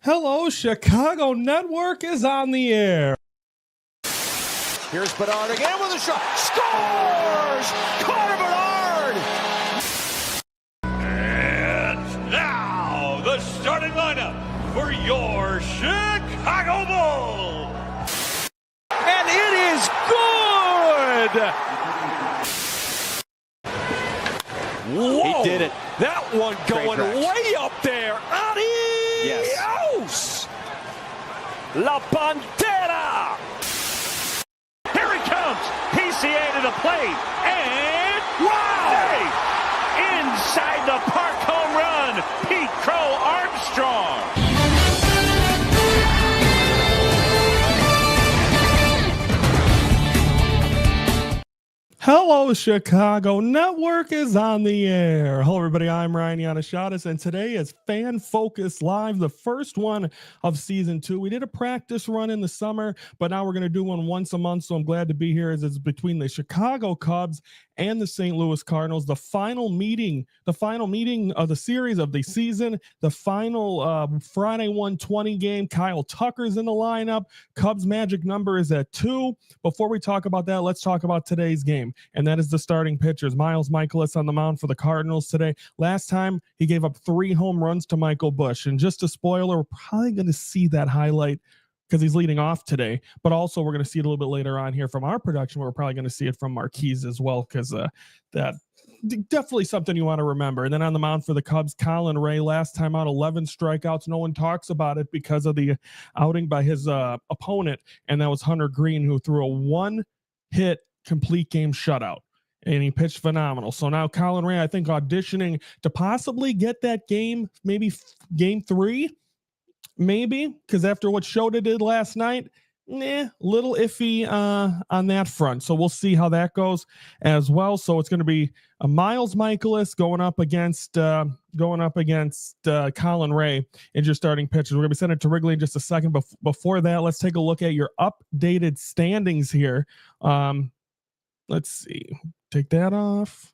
Hello, Chicago Network is on the air. Here's Bedard again with a shot. Scores! Connor Bedard! And now, the starting lineup for your Chicago Bulls. And it is good! Whoa. He did it. That one going way up there. Adios! La Pantera! Here he comes. PCA to the plate. And wow! Inside the park home run. Pete Crow Armstrong. Hello, Chicago Network is on the air. Hello, everybody. I'm Ryan Yannishatis, and today is Fan Focus Live, the first one of Season 2. We did a practice run in the summer, but now we're going to do one once a month, so I'm glad to be here as it's between the Chicago Cubs and the St. Louis Cardinals, the final meeting of the series of the season, the final Friday 120 game. Kyle Tucker's in the lineup. Cubs magic number is at 2. Before we talk about that, let's talk about today's game, and that is the starting pitchers. Miles Mikolas on the mound for the Cardinals today. Last time, he gave up 3 home runs to Michael Busch, and just a spoiler, we're probably going to see that highlight because he's leading off today, but also we're going to see it a little bit later on here from our production. We're probably going to see it from Marquise as well, because that definitely something you want to remember. And then on the mound for the Cubs, Colin Ray, last time out, 11 strikeouts. No one talks about it because of the outing by his opponent, and that was Hunter Green, who threw a 1-hit complete game shutout, and he pitched phenomenal. So now Colin Ray, I think, auditioning to possibly get that game, maybe game 3, maybe, because after what Shota did last night, little iffy on that front. So we'll see how that goes as well. So it's going to be a Miles Mikolas going up against Colin Ray in your starting pitchers. We're going to be sending it to Wrigley in just a second. But before that, let's take a look at your updated standings here. Let's see. Take that off.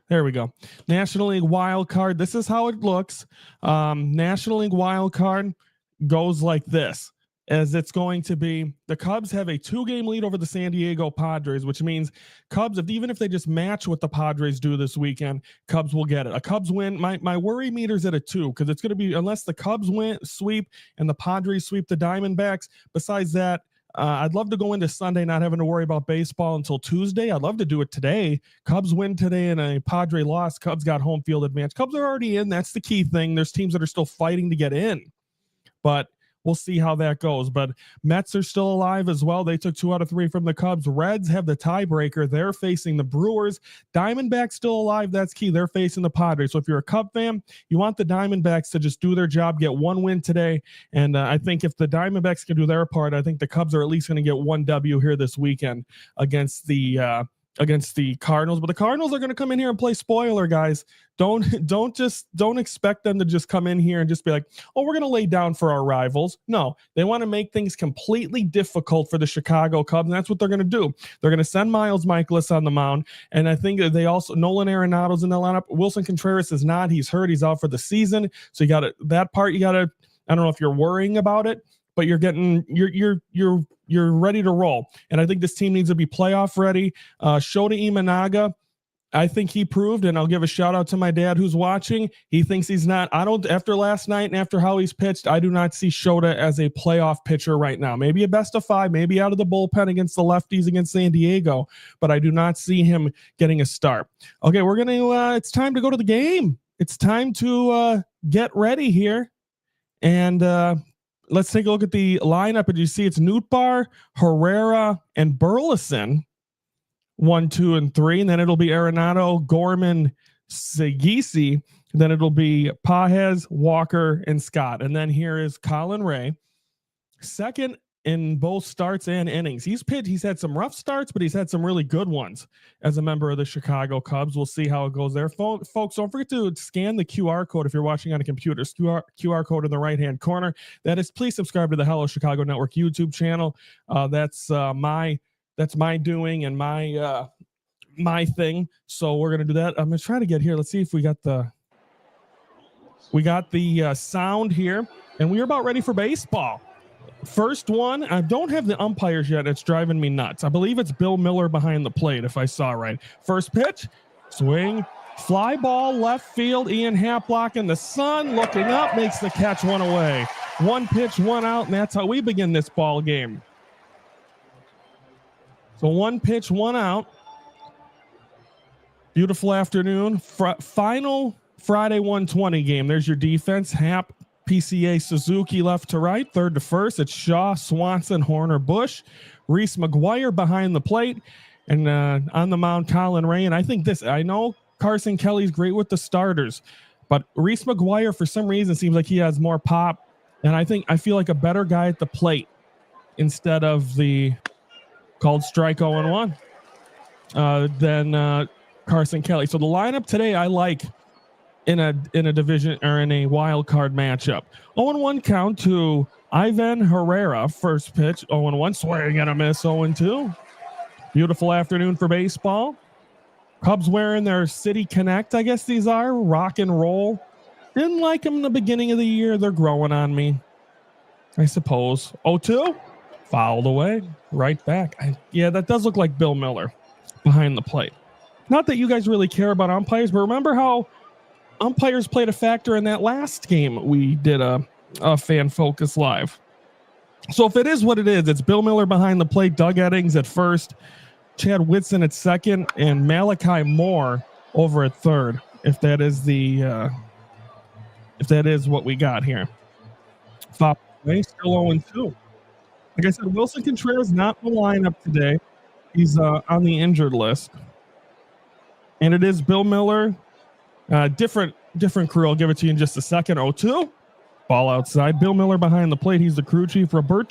There we go. National League wild card. This is how it looks. National League wild card goes like this, as it's going to be the Cubs have a 2-game lead over the San Diego Padres, which means Cubs, even if they just match what the Padres do this weekend, Cubs will get it. A Cubs win. My worry meter's at a 2, because it's going to be, unless the Cubs sweep and the Padres sweep the Diamondbacks. Besides that, I'd love to go into Sunday not having to worry about baseball until Tuesday. I'd love to do it today. Cubs win today and a Padre loss. Cubs got home field advantage. Cubs are already in. That's the key thing. There's teams that are still fighting to get in, but we'll see how that goes. But Mets are still alive as well. They took 2 out of 3 from the Cubs. Reds have the tiebreaker. They're facing the Brewers. Diamondbacks still alive. That's key. They're facing the Padres. So if you're a Cub fan, you want the Diamondbacks to just do their job, get 1 win today. And I think if the Diamondbacks can do their part, I think the Cubs are at least going to get 1 W here this weekend against the Cardinals. But the Cardinals are going to come in here and play spoiler, guys. Don't expect them to just come in here and just be like, oh, we're going to lay down for our rivals. No, they want to make things completely difficult for the Chicago Cubs, and that's what they're going to do. They're going to send Miles Mikolas on the mound, and I think that they also, Nolan Arenado's in the lineup. Wilson Contreras is not. He's hurt. He's out for the season. So you got to, that part, you got to, I don't know if you're worrying about it, but you're ready to roll. And I think this team needs to be playoff ready. Shota Imanaga, I think he proved, and I'll give a shout out to my dad who's watching. He thinks he's not. After last night and after how he's pitched, I do not see Shota as a playoff pitcher right now. Maybe a best of 5, maybe out of the bullpen against the lefties against San Diego, but I do not see him getting a start. Okay, we're going to, it's time to go to the game. It's time to get ready here. And, let's take a look at the lineup, and you see it's Nootbaar, Herrera, and Burleson, 1, 2, and 3. And then it'll be Arenado, Gorman, Segisi. Then it'll be Pages, Walker, and Scott. And then here is Colin Ray, second in both starts and innings. He's had some rough starts, but he's had some really good ones as a member of the Chicago Cubs. We'll see how it goes there. Folks, don't forget to scan the QR code if you're watching on a computer. QR code in the right-hand corner. That is, please subscribe to the Hello Chicago Network YouTube channel. That's my doing and my thing. So we're going to do that. I'm going to try to get here. Let's see if we got the... We got the sound here, and we are about ready for baseball. First one, I don't have the umpires yet. It's driving me nuts. I believe it's Bill Miller behind the plate, if I saw right. First pitch, swing, fly ball, left field. Ian Happ blocking the sun, looking up, makes the catch, one away. One pitch, one out, and that's how we begin this ball game. So one pitch, one out. Beautiful afternoon. Final Friday 120 game. There's your defense. Happ, PCA, Suzuki left to right, third to first. It's Shaw, Swanson, Horner, Bush, Reese McGuire behind the plate, and on the mound, Colin Ray. And I know Carson Kelly's great with the starters, but Reese McGuire, for some reason, seems like he has more pop. And I feel like a better guy at the plate instead of the called strike 0-1 than Carson Kelly. So the lineup today I like in a division or in a wild card matchup. 0-1 count to Ivan Herrera. First pitch, 0-1, swing and a miss, 0-2. Beautiful afternoon for baseball. Cubs wearing their City Connect, I guess these are, rock and roll. Didn't like them in the beginning of the year. They're growing on me, I suppose. 0-2, fouled away, right back. Yeah, that does look like Bill Miller behind the plate. Not that you guys really care about umpires, but remember how umpires played a factor in that last game we did a Fan Focus Live. So if it is what it is, it's Bill Miller behind the plate, Doug Eddings at first, Chad Whitson at second, and Malachi Moore over at third. If that is what we got here. Still 0-2. Like I said, Wilson Contreras not in the lineup today. He's on the injured list. And it is Bill Miller. Different crew. I'll give it to you in just a second. 0-2. Ball outside. Bill Miller behind the plate. He's the crew chief. Roberto